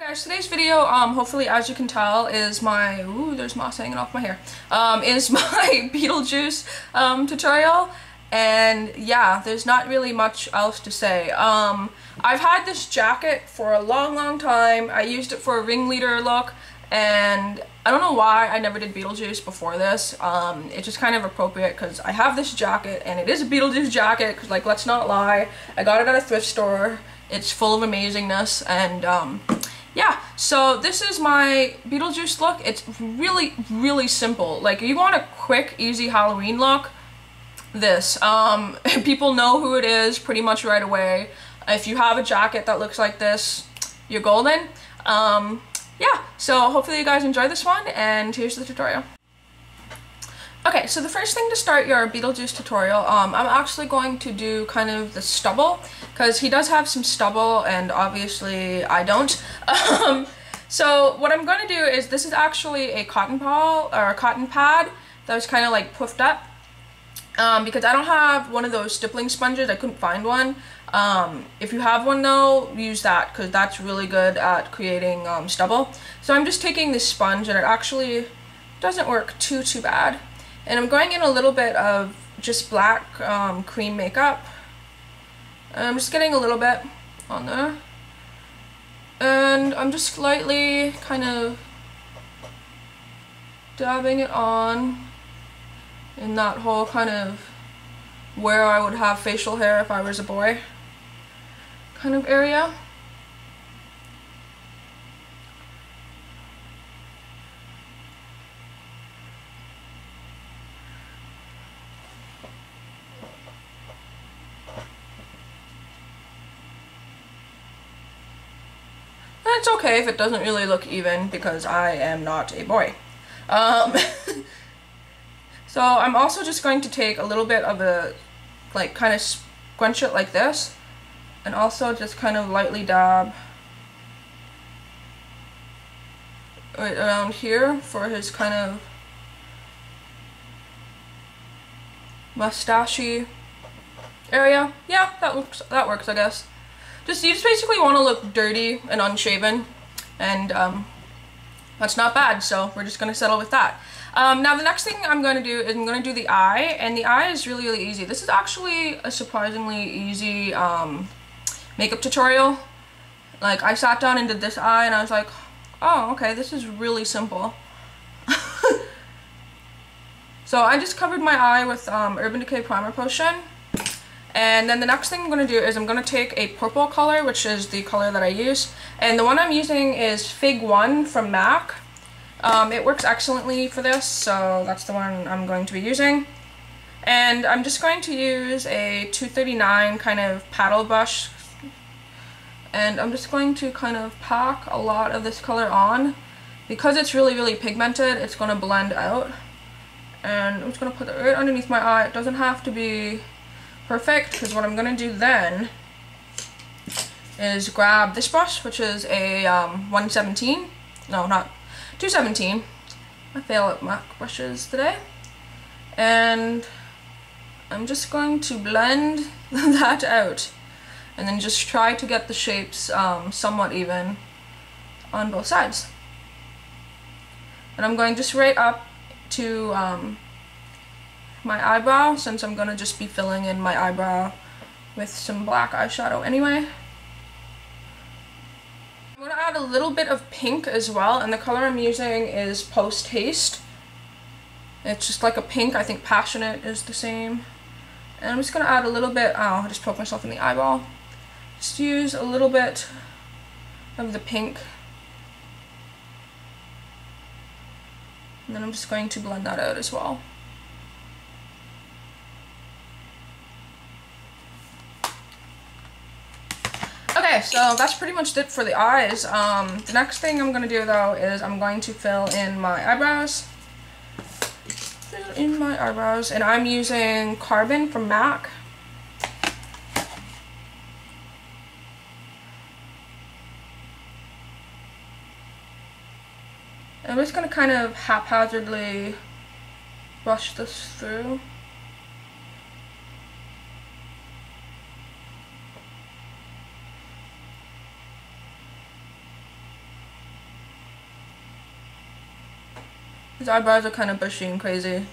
Guys, today's video, hopefully as you can tell, is my, ooh, there's moss hanging off my hair, is my Beetlejuice tutorial, and yeah, there's not really much else to say. I've had this jacket for a long time. I used it for a ringleader look, and I don't know why I never did Beetlejuice before this. It's just kind of appropriate because I have this jacket, and it is a Beetlejuice jacket, because, like, let's not lie, I got it at a thrift store. It's full of amazingness, and yeah, so this is my Beetlejuice look. It's really simple. Like, if you want a quick, easy Halloween look, this. People know who it is pretty much right away. If you have a jacket that looks like this, you're golden. Yeah, so hopefully you guys enjoy this one, and here's the tutorial. Okay, so the first thing to start your Beetlejuice tutorial, I'm actually going to do kind of the stubble, because he does have some stubble, and obviously I don't. So what I'm going to do is, this is actually a cotton ball, or a cotton pad, that was kind of like puffed up, because I don't have one of those stippling sponges. I couldn't find one. If you have one though, use that, because that's really good at creating stubble. So I'm just taking this sponge, and it actually doesn't work too bad. And I'm going in a little bit of just black cream makeup. And I'm just getting a little bit on there. And I'm just slightly kind of dabbing it on in that whole kind of where I would have facial hair if I was a boy kind of area. It's okay if it doesn't really look even, because I am not a boy. So I'm also just going to take a little bit of a, like, kind of scrunch it like this, and also just kind of lightly dab right around here for his kind of mustachy area. Yeah, that works, I guess. You just basically want to look dirty and unshaven, and that's not bad, so we're just going to settle with that. Now the next thing I'm going to do is I'm going to do the eye, and the eye is really easy. This is actually a surprisingly easy makeup tutorial. Like, I sat down and did this eye, and I was like, oh, okay, this is really simple. So I just covered my eye with Urban Decay Primer Potion. And then the next thing I'm going to do is I'm going to take a purple color, which is the color that I use. And the one I'm using is Fig 1 from MAC. It works excellently for this, so that's the one I'm going to be using. And I'm just going to use a 239 kind of paddle brush. And I'm just going to kind of pack a lot of this color on. Because it's really pigmented, it's going to blend out. And I'm just going to put it right underneath my eye. It doesn't have to be perfect, because what I'm going to do then is grab this brush, which is a 117, no, not 217, I fail at MAC brushes today, and I'm just going to blend that out, and then just try to get the shapes somewhat even on both sides. And I'm going just right up to my eyebrow, since I'm gonna just be filling in my eyebrow with some black eyeshadow anyway. I'm gonna add a little bit of pink as well, and the color I'm using is Post Haste. It's just like a pink. I think Passionate is the same. And I'm just gonna add a little bit, oh, I just poked myself in the eyeball. Just use a little bit of the pink. And then I'm just going to blend that out as well. Okay, so that's pretty much it for the eyes. The next thing I'm going to do though is I'm going to fill in my eyebrows. And I'm using Carbon from MAC. I'm just going to kind of haphazardly brush this through. His eyebrows are kind of bushy and crazy.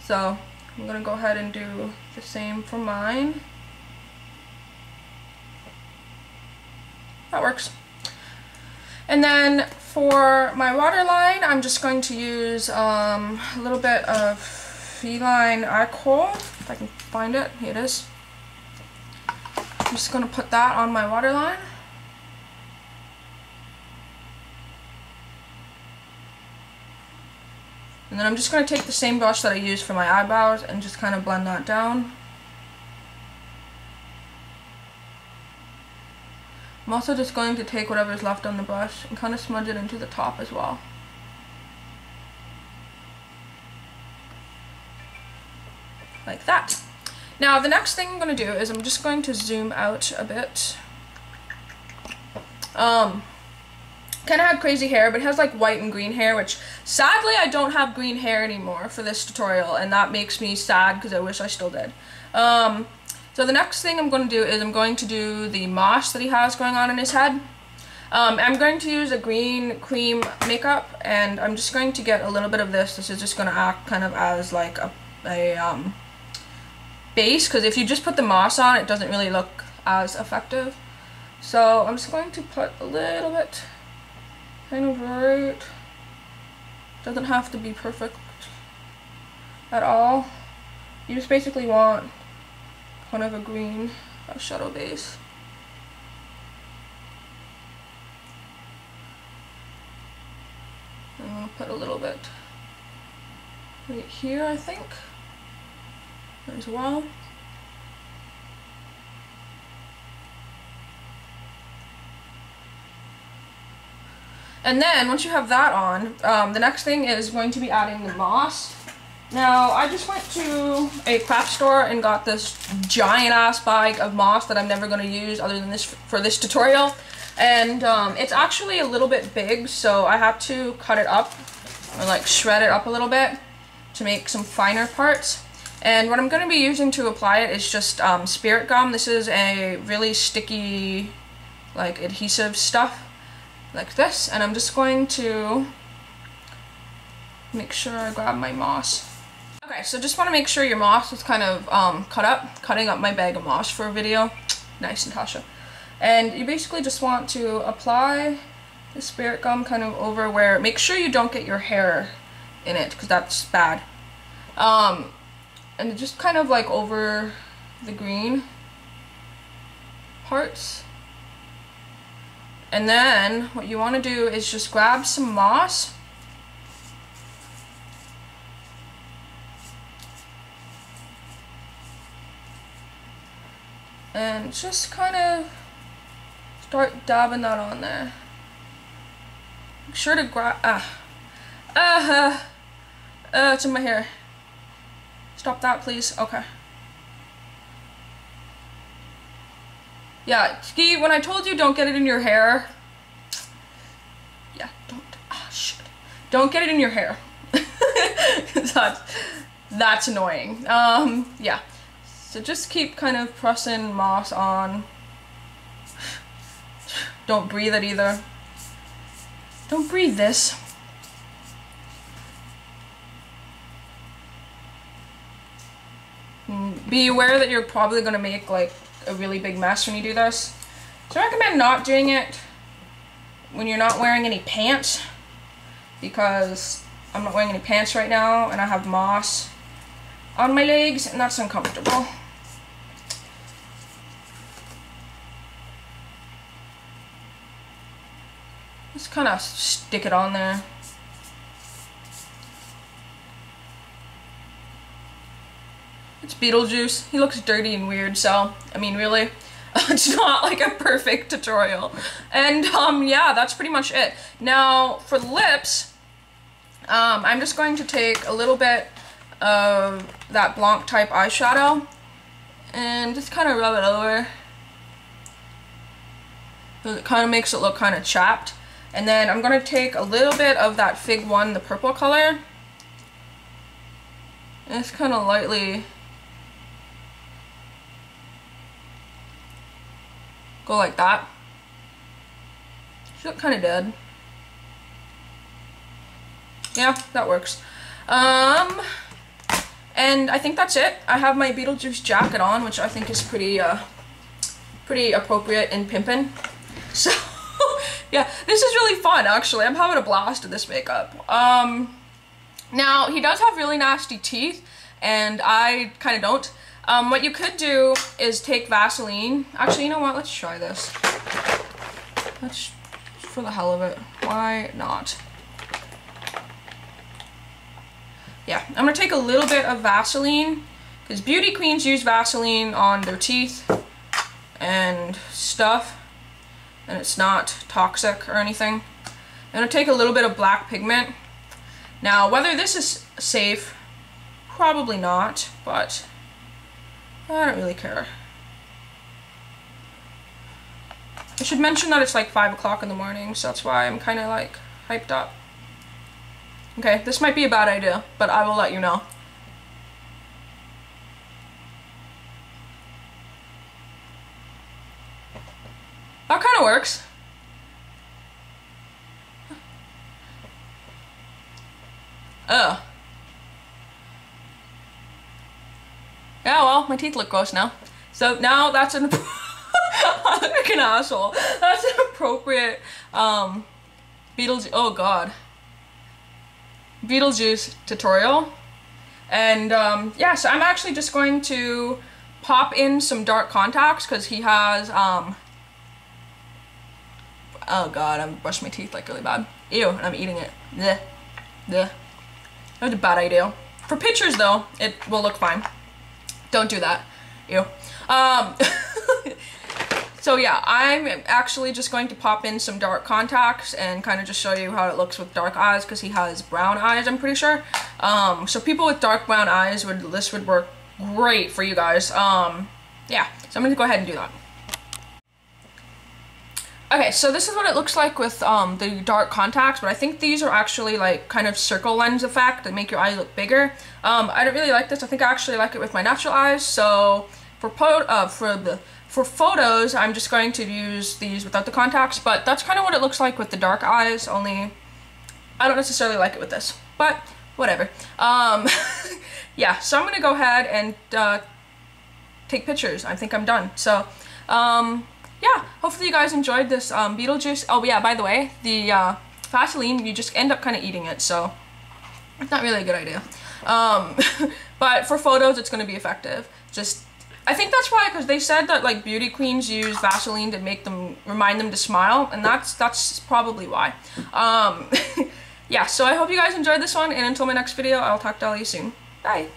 So I'm gonna go ahead and do the same for mine. That works. And then for my waterline, I'm just going to use a little bit of feline alcohol, if I can find it. Here it is. I'm just going to put that on my waterline. And then I'm just going to take the same brush that I used for my eyebrows and just kind of blend that down. I'm also just going to take whatever's left on the brush and kind of smudge it into the top as well. Like that. Now the next thing I'm going to do is I'm just going to zoom out a bit. Kind of had crazy hair, but it has like white and green hair, which sadly I don't have green hair anymore for this tutorial, and that makes me sad because I wish I still did. So the next thing I'm going to do is I'm going to do the moss that he has going on in his head. I'm going to use a green cream makeup, and I'm just going to get a little bit of this. This is just going to act kind of as like a base, because if you just put the moss on, it doesn't really look as effective. So I'm just going to put a little bit, kind of right. Doesn't have to be perfect at all. You just basically want kind of a green shadow base. I'm going to put a little bit right here, I think, as well. And then once you have that on, the next thing is going to be adding the moss. Now I just went to a craft store and got this giant ass bag of moss that I'm never going to use other than this for this tutorial, and it's actually a little bit big, so I have to cut it up or like shred it up a little bit to make some finer parts. And what I'm going to be using to apply it is just spirit gum. This is a really sticky, like, adhesive stuff like this, and I'm just going to make sure I grab my moss. Okay, so just want to make sure your moss is kind of cutting up my bag of moss for a video. Nice, Natasha. And you basically just want to apply the spirit gum kind of over where, make sure you don't get your hair in it, because that's bad. And just kind of like over the green parts. And then what you want to do is just grab some moss and just kind of start dabbing that on there. Make sure to grab it's in my hair. Stop that, please. Okay. Yeah, Ski, when I told you don't get it in your hair, yeah, don't get it in your hair. That's annoying. Yeah. So just keep kind of pressing moss on. Don't breathe it either. Don't breathe this. Be aware that you're probably going to make like a really big mess when you do this. So I recommend not doing it when you're not wearing any pants, because I'm not wearing any pants right now and I have moss on my legs and that's uncomfortable. Just kind of stick it on there. It's Beetlejuice. He looks dirty and weird, so, I mean, really, it's not like a perfect tutorial. And, yeah, that's pretty much it. Now, for the lips, I'm just going to take a little bit of that Blanc type eyeshadow and just kind of rub it over. It kind of makes it look kind of chapped. And then I'm going to take a little bit of that Fig 1, the purple color, and just kind of lightly go like that. She look kind of dead. Yeah, that works. And I think that's it. I have my Beetlejuice jacket on, which I think is pretty appropriate in pimpin'. So, yeah, this is really fun, actually. I'm having a blast with this makeup. Now, he does have really nasty teeth, and I kind of don't. What you could do is take Vaseline. Actually, you know what? Let's try this. Let's, for the hell of it. Why not? Yeah, I'm gonna take a little bit of Vaseline, because beauty queens use Vaseline on their teeth and stuff, and it's not toxic or anything. I'm gonna take a little bit of black pigment. Now, whether this is safe, probably not, but I don't really care. I should mention that it's like 5 o'clock in the morning, so that's why I'm kind of like hyped up. Okay, this might be a bad idea, but I will let you know. That kind of works. Ugh. Yeah, well, my teeth look gross now. So now that's an I'm like an asshole. That's an appropriate Beetlejuice. Oh god. Beetlejuice tutorial. And yeah, so I'm actually just going to pop in some dark contacts because he has oh god, I'm brushing my teeth like really bad. Ew, and I'm eating it. Blech. Blech. That was a bad idea. For pictures though, it will look fine. Don't do that. Ew. So yeah, I'm actually just going to pop in some dark contacts and kind of just show you how it looks with dark eyes because he has brown eyes, I'm pretty sure. So people with dark brown eyes, this would work great for you guys. Yeah, so I'm gonna go ahead and do that. Okay, so this is what it looks like with the dark contacts, but I think these are actually like kind of circle lens effect that make your eyes look bigger. I don't really like this. I think I actually like it with my natural eyes. So for photos, I'm just going to use these without the contacts, but that's kind of what it looks like with the dark eyes, only I don't necessarily like it with this, but whatever. Yeah, so I'm gonna go ahead and take pictures. I think I'm done. So yeah, hopefully you guys enjoyed this Beetlejuice. Oh yeah, by the way, the Vaseline, you just end up kind of eating it, so it's not really a good idea. But for photos, it's going to be effective. I think that's why, because they said that like beauty queens use Vaseline to make them, remind them to smile, and that's probably why. Yeah, so I hope you guys enjoyed this one, and until my next video, I'll talk to all of you soon. Bye!